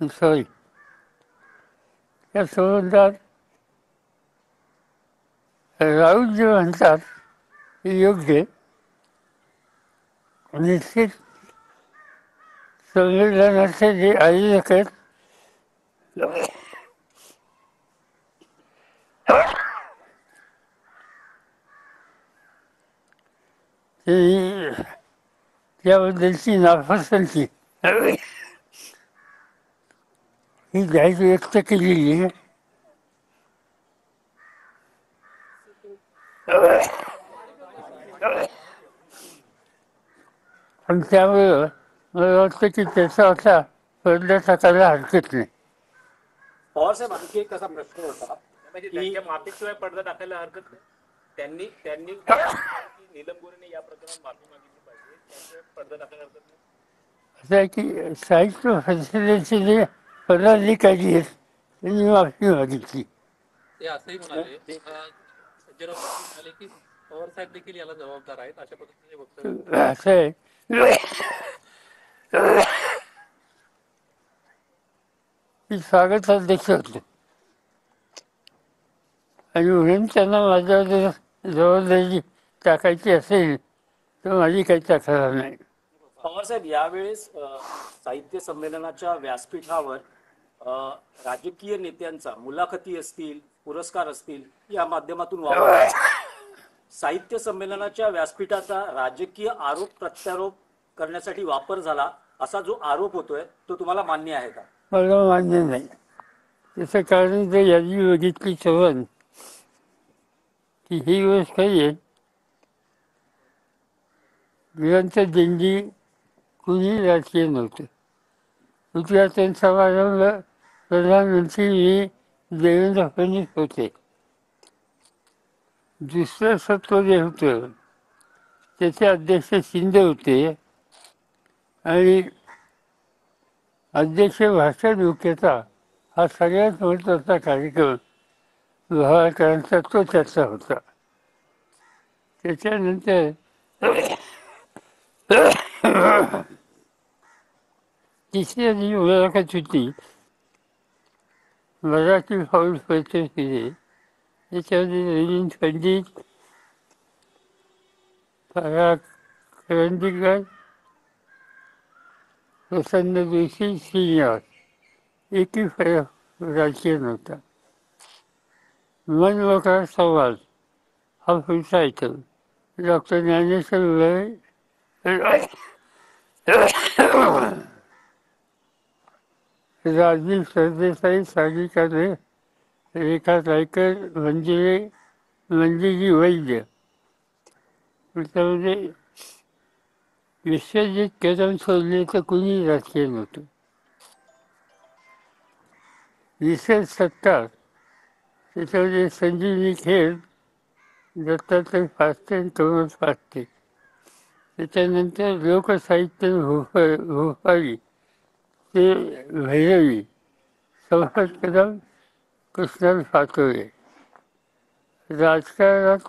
Sorry या संबंधात राऊत जे म्हणतात ते योग्य. निश्चित संविधानाचे जे आयोजक आहेत ते त्याबद्दलची नापसंती ही जाहीर व्यक्त केलेली आहे. आणि त्यामुळं मला वाटतं की त्याचा असा पडदा टाकायला हरकत नाही. पवार साहेब आणखी एक असा प्रश्न होता म्हणजे त्यांच्या माफीशिवाय पडदा टाकायला हरकत नाही. त्यांनी नीलम गोरेने या प्रकरणात माफी मागितली पाहिजे, त्याशिवाय पडदा टाकायला हरकत नाही. असं आहे की साहित्य परिषदेचे जे पदाधिकारी आहेत त्यांनी माफी मागितली. ते असंही म्हणाले संजय राऊत म्हणाले की पवार साहेब देखील याला जबाबदार आहेत, अशा पद्धतीने वक्तव्य. असं आहे की स्वागताध्यक्ष होते आणि म्हणून त्यांना माझ्यावर जर जबाबदारी टाकायची असेल तर माझी काही तक्रार नाही. पवार साहेब यावेळेस साहित्य संमेलनाच्या व्यासपीठावर राजकीय नेत्यांचा मुलाखती असतील, पुरस्कार असतील या माध्यमातून वापर साहित्य संमेलनाच्या व्यासपीठाचा राजकीय आरोप प्रत्यारोप करण्यासाठी वापर झाला असा जो आरोप होतोय तो तुम्हाला मान्य आहे का? मला मान्य नाही. त्याचं कारण जर यादी बघितली चव्हाण की ही गोष्ट आहे विधानचं दिंडी कुणी राजकीय नव्हतं. उद्घाटन समारंभ प्रधानमंत्री देवेंद्र फडणवीस होते. दुसरं सत्र जे होतं त्याचे अध्यक्ष शिंदे होते आणि अध्यक्ष भाषण मुख्यता हा सगळ्यात महत्त्वाचा कार्यक्रम लोहारकरांचा तो त्याचा होता. त्याच्यानंतर तिसऱ्या जी मुलाखत होती मराठी फाऊल परिषदेमध्ये त्याच्यामध्ये रवींद्र पंडित, पराग करंदीकर, प्रसन्न जोशी, श्रीनिवास एकही फरक राजकीय नव्हता. मन मोकळा संवाद हा पुढचा ऐकल डॉक्टर ज्ञानेश्वर उभाळे, राजीव सरदेसाई, सारिका रे, रेखा रायकर, मंजिरी वैद्य. त्यामध्ये विश्वजित कदम सोडले तर कुणी राजकीय नव्हतं. विशेष सत्कार त्याच्यामध्ये संजीवनी खेळ, दत्तात्रय फास्ते आणि तोमस फास्ते. त्याच्यानंतर लोकसाहित्य भोपाळी ते भैरवी, संसद कदम, कृष्णन फातोरे. राजकारणात